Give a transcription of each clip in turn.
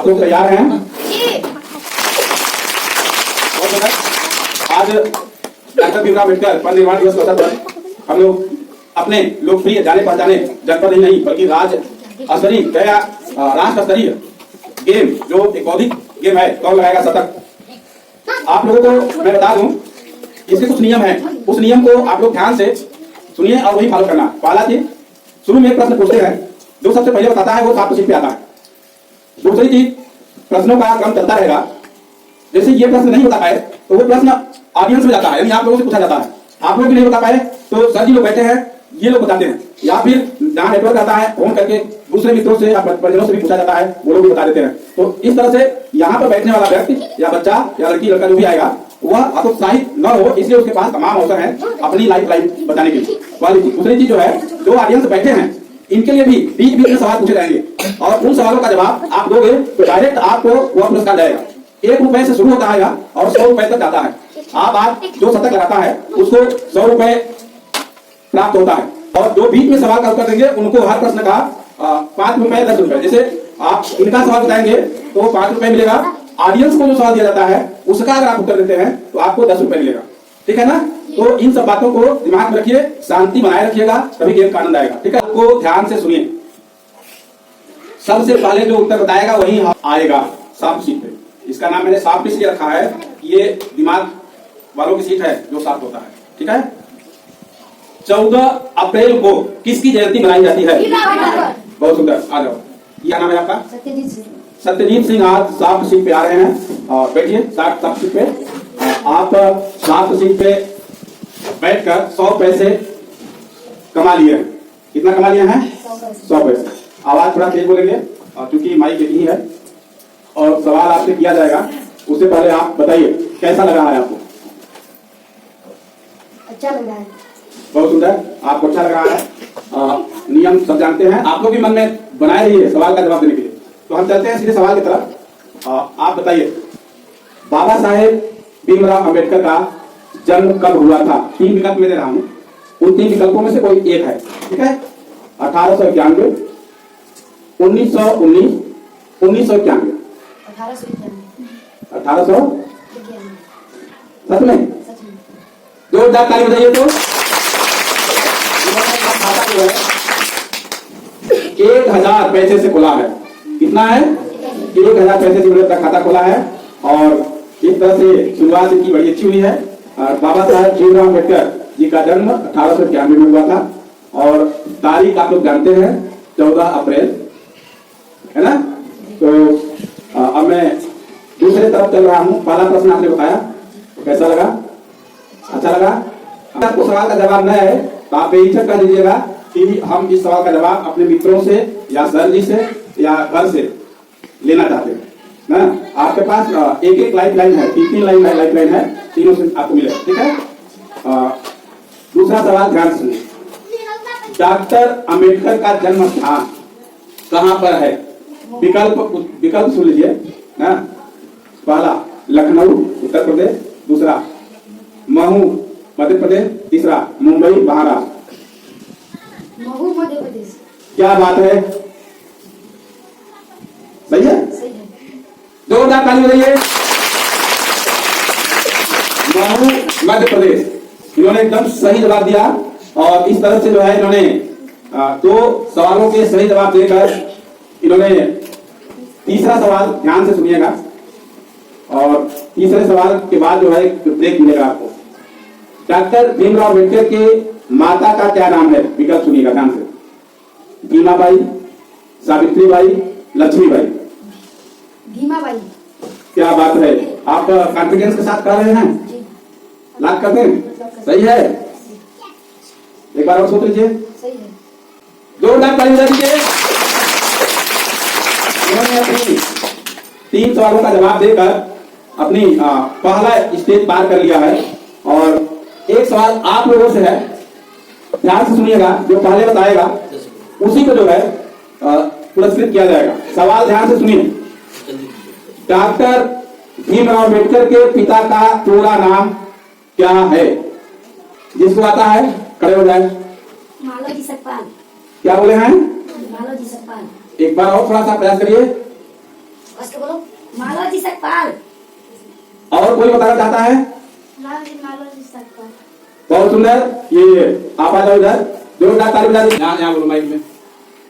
आप लोग तैयार हैं? आज डॉक्टर भीमराव अम्बेडकर परिनिर्वाण दिवस के अवसर पर हम लोग अपने लोकप्रिय जाने पहचाने जनपद ही नहीं बल्कि राज्य स्तरीय या राष्ट्र स्तरीय गेम जो एक बौद्धिक गेम है कौन लगाएगा शतक। आप लोगों को मैं बता दूं इसके कुछ नियम हैं, उस नियम को आप लोग ध्यान से सुनिए और वही फॉलो करना। पहला चीज, शुरू में एक प्रश्न पूछते हैं, जो सबसे पहले बताता है वो 7 पे आता है। दूसरी चीज, प्रश्नों का क्रम चलता रहेगा। जैसे ये प्रश्न नहीं बता पाए तो वो प्रश्न ऑडियंस में जाता है, यानी आप लोगों से पूछा जाता है। आप लोग भी नहीं बता पाए तो सर जी लोग बैठे हैं ये लोग बताते हैं, या फिर जहाँ नेटवर्क आता है फोन करके दूसरे मित्रों से या परिजनों से भी पूछा जाता है, वो लोग भी बता देते हैं। तो इस तरह से यहाँ पर बैठने वाला व्यक्ति या बच्चा या लड़की लड़का जो भी आएगा वह हतोत्साहित न हो, इसलिए उसके पास तमाम अवसर है अपनी लाइफ बताने के लिए। दूसरी चीज जो है, जो ऑडियंस बैठे हैं इनके लिए भी बीच बीच में सवाल पूछे जाएंगे और उन सवालों का जवाब आप दोगे तो डायरेक्ट आपको वह पुरस्कार जाएगा। 1 रुपए से शुरू होता है और 100 रुपए तक जाता है। आप जो शतक लगाता है उसको 100 रुपए प्राप्त होता है और जो बीच में सवाल का उत्तर देंगे उनको हर प्रश्न का 5 रुपए 10 रुपए। जैसे आप इनका सवाल बताएंगे तो 5 रुपए मिलेगा, ऑडियंस को जो सवाल दिया जाता है उसका अगर आप उत्तर देते हैं तो आपको 10 रुपए मिलेगा। ठीक है ना? तो इन सब बातों को दिमाग में रखिए, शांति बनाए रखिएगा, तभी गेम का आनंद आएगा। ठीक है, आपको ध्यान से सुनिए। सबसे पहले जो उत्तर बताएगा वही आएगा साफ सीट पे। इसका नाम मैंने साफ इसलिए रखा है, ये दिमाग वालों की सीट है जो साफ होता है। ठीक है, 14 अप्रैल को किसकी जयंती मनाई जाती है? बहुत सुंदर, आ जाओ। क्या नाम है आपका? सत्यजीत सिंह आज साफ सीट पे आ रहे हैं और बैठिए साफ सीट पे। आप साफ सीट पे बैठकर 100 पैसे कमा लिए हैं। कितना कमा लिए हैं? 100 पैसे। आवाज थोड़ा तेज बोलेंगे क्योंकि माइक एक ही है और सवाल आपसे किया जाएगा। उससे पहले आप बताइए कैसा लग रहा है आपको? अच्छा लग रहा है। बहुत सुंदर, आपको अच्छा लग रहा है। नियम सब जानते हैं, आप लोग भी मन में बनाए रहिए सवाल का जवाब देने के लिए। तो हम चलते हैं सीधे सवाल की तरफ। आप बताइए बाबा साहेब भीमराव अम्बेडकर का जन्म कब हुआ था? 3 विकल्प मैं दे रहा हूं, उन 3 विकल्पों में से कोई एक है। ठीक है, 1891, 1919, 1991। 1800 सच में? जोरदार ताली बजाइए। तो खाता जो है 1000 पैसे से खुला है। कितना है? 1000 पैसे से उन्होंने खाता खोला है और इस तरह से शुरुआत इनकी बड़ी अच्छी हुई है। बाबा साहेब भीमराव अम्बेडकर जी का जन्म 1891 में हुआ था और तारीख आप लोग जानते हैं 14 अप्रैल, है ना? तो अब मैं दूसरे तरफ चल रहा हूँ। पहला प्रश्न आपने बताया तो कैसा लगा? अच्छा लगा? आपको सवाल का जवाब न है तो आप बेहिचक कर दीजिएगा कि हम इस सवाल का जवाब अपने मित्रों से या सर जी से या घर से लेना चाहते हैं ना। आपके पास एक लाइफ लाइन है, 3 लाइफ लाइन है, तीनों से आपको मिलेगा। ठीक है, दूसरा सवाल ध्यान से सुनिए। डॉक्टर अम्बेडकर का जन्म स्थान कहां पर है? विकल्प सुन लीजिए ना। पहला लखनऊ उत्तर प्रदेश, दूसरा महू मध्य प्रदेश, तीसरा मुंबई महाराष्ट्र। महू मध्य प्रदेश। क्या बात है, सही है? सही है। जोरदार ताली बजाइए। महू मध्य प्रदेश, इन्होंने एकदम सही जवाब दिया और इस तरह से जो है इन्होंने 2 सवालों के सही जवाब देकर इन्होंने तीसरा सवाल ध्यान से सुनिएगा और तीसरे सवाल के बाद जो है ब्रेक मिलेगा आपको। डॉक्टर भीमराव अम्बेडकर के माता का क्या नाम है? विकल्प सुनिएगा ध्यान से। भीमाबाई, सावित्रीबाई, लक्ष्मीबाई। भीमाबाई। क्या बात है, आप कॉन्फिडेंस के साथ कर रहे हैं? लाख करते हैं? सही है, एक बार और सोच लीजिए। सही है। जोरदार ताली बजा दीजिए। उन्होंने अपनी 3 सवालों का जवाब देकर अपनी पहला स्टेज पार कर लिया है और एक सवाल आप लोगों से है, ध्यान से सुनिएगा। जो पहले बताएगा उसी को जो है पुरस्कृत किया जाएगा। सवाल ध्यान से सुनिए। डॉक्टर भीमराव अम्बेडकर के पिता का पूरा नाम क्या है? जिसको आता है खड़े हो जाए। मालोजी सकपाल। क्या बोले हैं? मालोजी सकपाल। एक बार और थोड़ा सा प्रयास करिए। बस के बोलो। मालाजी सकपाल। और कोई बताना चाहता है? राम जी मालाजी सकपाल। बहुत सुंदर। ये आप आ जाओ इधर, जोरदार ताली बजा दीजिए। यहाँ बोलो माइक में।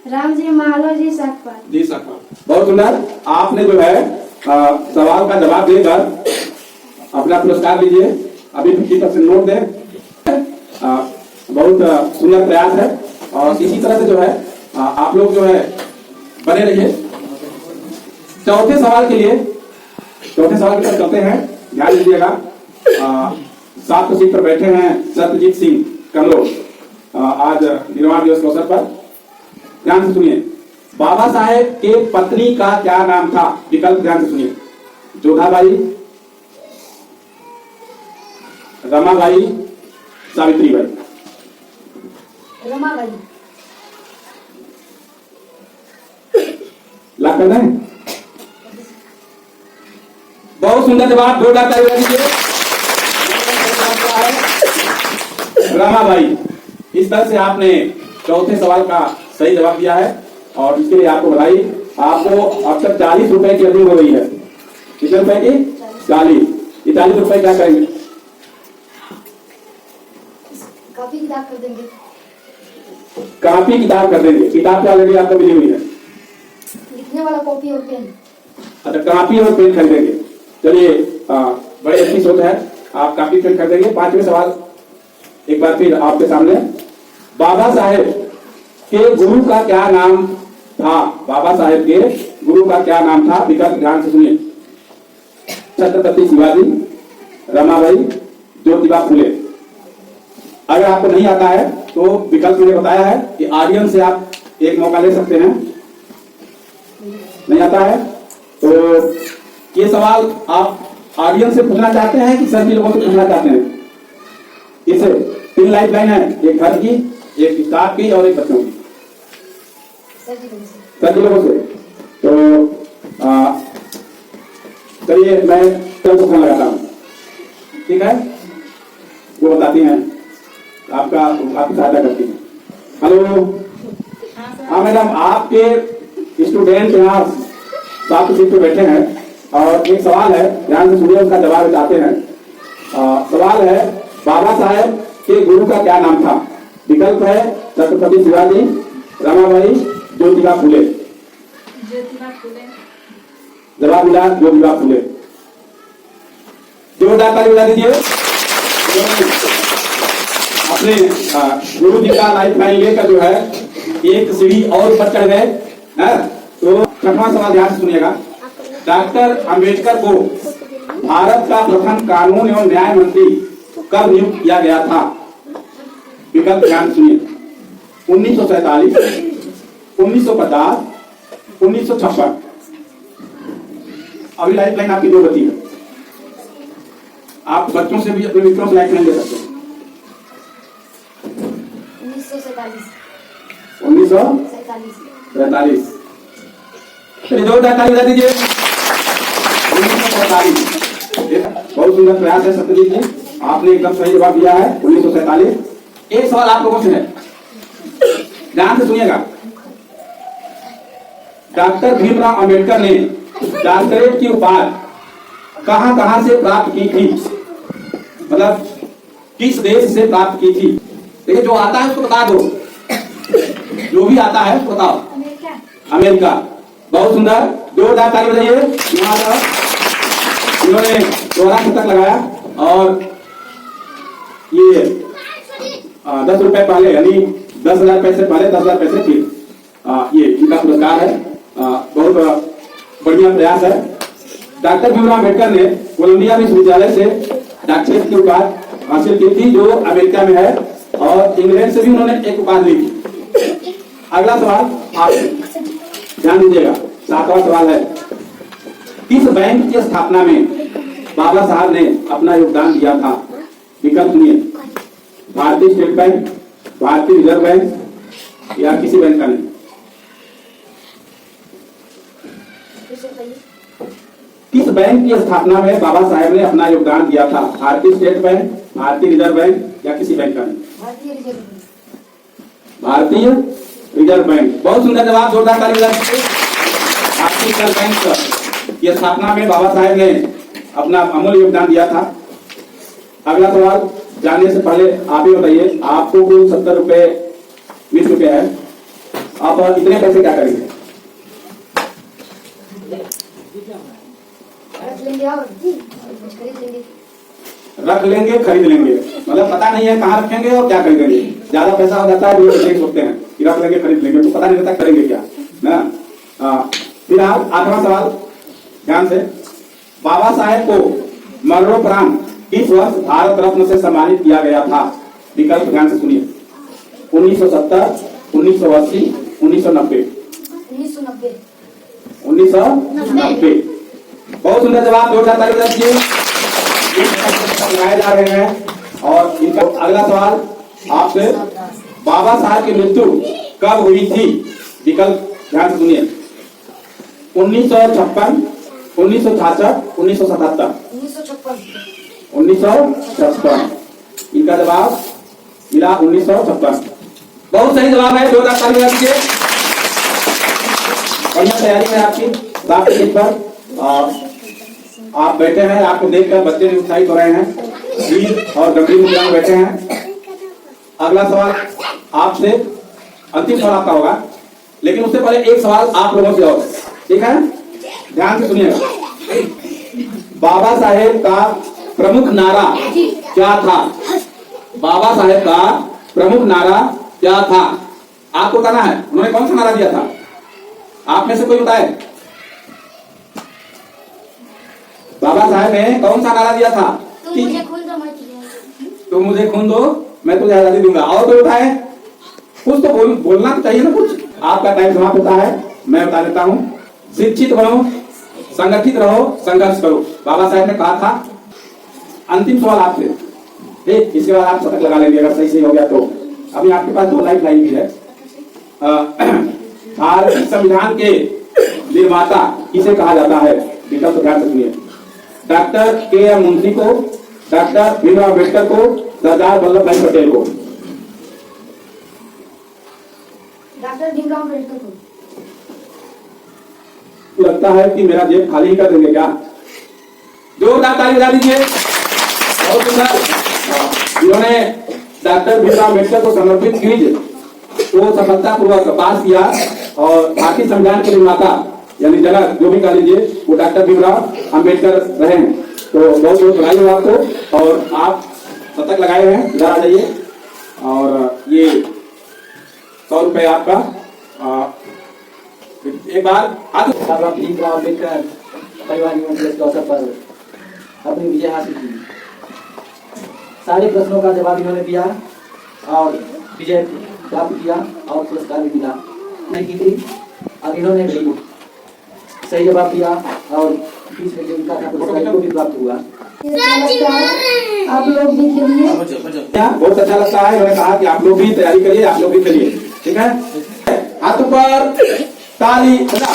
राम जी मालाजी सकपाल। जी सकपाल, बहुत सुंदर। आपने जो है सवाल का जवाब देकर अपना पुरस्कार लीजिए। अभी 50% नोट दें। बहुत सुंदर प्रयास है और इसी तरह से जो है आप लोग जो है बने रहिए। चौथे सवाल की तरफ चलते हैं। ध्यान दीजिएगा। 7 सीट पर बैठे हैं सत्यजीत सिंह कमलोच आज निर्वाण दिवस के अवसर पर। ध्यान से सुनिए। बाबा साहेब के पत्नी का क्या नाम था? विकल्प ध्यान से सुनिए। जोधाबाई, रमाबाई, सावित्रीबाई। रमाबाई। लॉक कर दें? बहुत सुंदर जवाब, जोरदार ताली बजा दीजिए। रमाबाई। इस तरह से आपने चौथे सवाल का सही जवाब दिया है और इसके लिए आपको बधाई। आपको अब तक 40 रुपए की अर्निंग हो रही है। कितने रुपए की? 40। ये 40 रुपए क्या करेंगे? कॉपी किताब कर देंगे। कॉपी किताब कर देंगे। किताब ऑलरेडी आपको मिली हुई है। लिखने वाला कॉपी और पेन। अच्छा, कॉपी और पेन खरीदेंगे। चलिए, बड़ी अच्छी सोच है। आप कॉपी पेन खरीदेंगे। 5वें सवाल एक बार फिर आपके सामने। बाबा साहेब के गुरु का क्या नाम था? बाबा साहेब के गुरु का क्या नाम था? विकल्प ध्यान से सुनिए। छत्रपति शिवाजी, रमाबाई, ज्योतिबा फुले। अगर आपको नहीं आता है तो विकल्प मैंने बताया है कि ऑडियंस से आप एक मौका ले सकते हैं। नहीं आता है तो ये सवाल आप ऑडियंस से पूछना चाहते हैं कि सर जी लोगों से पूछना चाहते हैं? इसे 3 लाइफ लाइन है, एक घर की, एक स्टाफ की और एक बच्चों की। सर जी लोगों से। तो चलिए मैं चल को फोन लगाता हूँ। ठीक है, वो बताती हैं आपकी सहायता करती है। हेलो। हाँ मैडम, आपके स्टूडेंट यहाँ 7 सीट पे बैठे हैं और एक सवाल है, ध्यान से सुनिए, उसका जवाब चाहते हैं। सवाल है, बाबा साहेब के गुरु का क्या नाम था? विकल्प है छत्रपति शिवाजी, रमाबाई, ज्योतिबा फुले। ज्योतिबा फुले। जवाब मिला ज्योतिबा फुले। जोरदार ताली बजा दीजिए। अपने गुरु जी का लाइफ लाइन लेकर जो है एक सीढ़ी और ऊपर चढ़ गए। तो 6वां सवाल ध्यान से सुनिएगा। डॉक्टर अंबेडकर को भारत का प्रथम कानून एवं न्याय मंत्री कब नियुक्त किया गया था? विकल्प ध्यान से सुनिए। 1947, 1950, 1956। अभी लाइफ लाइन आपकी 2 बची है। आप बच्चों से भी अपने मित्रों से लाइफ लाइन ले सकते हैं। 1947। 1947। चलिए जोरदार ताली बजा दीजिए। 1947। बहुत सुंदर प्रयास है सत्यजीत जी, आपने एकदम सही जवाब दिया है। 1947। एक सवाल आप लोगों से है, ध्यान से सुनिएगा। डॉक्टर भीमराव अंबेडकर ने डॉक्टरेट की उपाधि कहां से प्राप्त की थी? मतलब किस देश से प्राप्त की थी? देखिए, जो आता है उसको बता दो, जो भी आता है उसको बताओ। अमेरिका। बहुत सुंदर, जोरदार ताली बजाइए। इन्होंने 14 शतक लगाया और ये 10 रुपए पहले, यानी 10,000 पैसे पहले, 10,000 पैसे फिर। ये इनका पुरस्कार है। बहुत बढ़िया प्रयास है। डॉक्टर भीमराव अम्बेडकर ने कोलंबिया विश्वविद्यालय से डॉक्टरेट की उपाधि हासिल की थी, जो अमेरिका में है, और इंग्लैंड से भी उन्होंने एक उपाधि ली थी। अगला सवाल आप ध्यान दीजिएगा। 7वां सवाल है, किस बैंक की स्थापना में बाबा साहब ने अपना योगदान दिया था? विकल्प सुनिए। भारतीय स्टेट बैंक, भारतीय रिजर्व बैंक या किसी बैंक का नहीं। किस बैंक की स्थापना में बाबा साहेब ने अपना योगदान दिया था? भारतीय स्टेट बैंक, भारतीय रिजर्व बैंक या किसी बैंक का नहीं? भारतीय रिजर्व बैंक। भारतीय रिजर्व बैंक। बहुत सुंदर जवाब, जोरदार ताली बजा दीजिए। भारतीय रिजर्व बैंक की स्थापना में बाबा साहेब ने अपना अमूल्य योगदान दिया था। अगला सवाल जानने से पहले आप ही बताइए, आपको कुल 70 रुपए 20 रुपए है, आप इतने पैसे क्या करेंगे? रख लेंगे और कुछ खरीद लेंगे। रख लेंगे, खरीद लेंगे, मतलब पता नहीं है कहाँ रखेंगे और क्या खरीदेंगे। ज्यादा पैसा हो जाता है तो ये सोचते हैं कि रख लेंगे खरीद लेंगे, तो पता नहीं रहता करेंगे क्या ना। फिर आप 8वां सवाल ध्यान से, बाबा साहेब को मरणोपरांत किस वर्ष भारत रत्न से सम्मानित किया गया था? विकल्प ध्यान से सुनिए, 1970, 1980, 1990। 1990। 1990। बहुत सुंदर जवाब, जोरदार ताली दीजिए। लगाए जा रहे हैं। और इनका अगला सवाल आपसे, बाबा साहब की मृत्यु कब हुई थी? विकल्प ध्यान से सुनिए, 1956, 1966, 1977। 1956। 1956। इनका जवाब मिला 1956। बहुत सही जवाब है, जोरदार ताली दीजिए। बढ़िया तैयारी है आपकी। आपके पर आप बैठे हैं, आपको देखकर बच्चे भी उत्साहित हो रहे हैं, वीर और गंभीर मुद्रा में बैठे हैं। अगला सवाल आपसे, अंतिम सवाल आपका होगा, लेकिन उससे पहले एक सवाल आप लोगों से और, ठीक है? ध्यान से सुनिएगा। बाबा साहेब का प्रमुख नारा क्या था? बाबा साहेब का प्रमुख नारा क्या था? आपको बताना है, उन्होंने कौन सा नारा दिया था? आप में से कोई बताए? बाबा साहब ने कौन सा नारा दिया था? तुम मुझे खून दो, मैं तुझे। तुम मुझे खून दो, मैं तुझे आजादी दूंगा। और कोई बताए? कुछ तो बोलना तो चाहिए ना कुछ। आपका टाइम समाप्त होता है, मैं बता देता हूँ। शिक्षित बनो, संगठित रहो, संघर्ष करो, बाबा साहब ने कहा था। अंतिम सवाल आपसे, ठीक, इसके बाद आप शतक लगा लेंगे अगर सही हो गया तो। अभी आपके पास 2 लाइफ लाइन भी है। भारतीय संविधान के निर्माता किसे कहा जाता है? विकल्प ध्यान से सुनिए, डॉक्टर के मुंशी को, डॉक्टर भीमराव अम्बेडकर को, सरदार वल्लभ भाई पटेल को। डॉक्टर भीमराव अम्बेडकर को। लगता है कि मेरा जेब खाली ही कर देंगे क्या? जोरदार ताली बजा दीजिए। बहुत सुंदर। इन्होंने डॉक्टर भीमराव अम्बेडकर को समर्पित क्विज को सफलतापूर्वक पास किया और भारतीय संविधान के निर्माता यानी जनक जो भी कह लीजिए वो डॉक्टर भीमराव अम्बेडकर रहे हैं। तो बहुत बहुत बधाई हो आपको। और आप शतक लगाए हैं, इधर आ जाइए। और ये 100 रुपए आपका। एक बार बाबा भीमराव अम्बेडकर परिवार नियमन दिवस के अवसर पर अपनी विजय हासिल की। सारे प्रश्नों का जवाब इन्होंने दिया और विजय प्राप्त किया और पुरस्कार भी मिला। नहीं की थी और इन्होंने भी सही जवाब दिया और बीच में जो इनका था पुरस्कार को भी प्राप्त हुआ। आप लोग भी खेलिए। बहुत अच्छा लगता है। इन्होंने कहा कि आप लोग भी तैयारी करिए, आप लोग भी करिए, ठीक है? हाथ ऊपर, ताली बजा।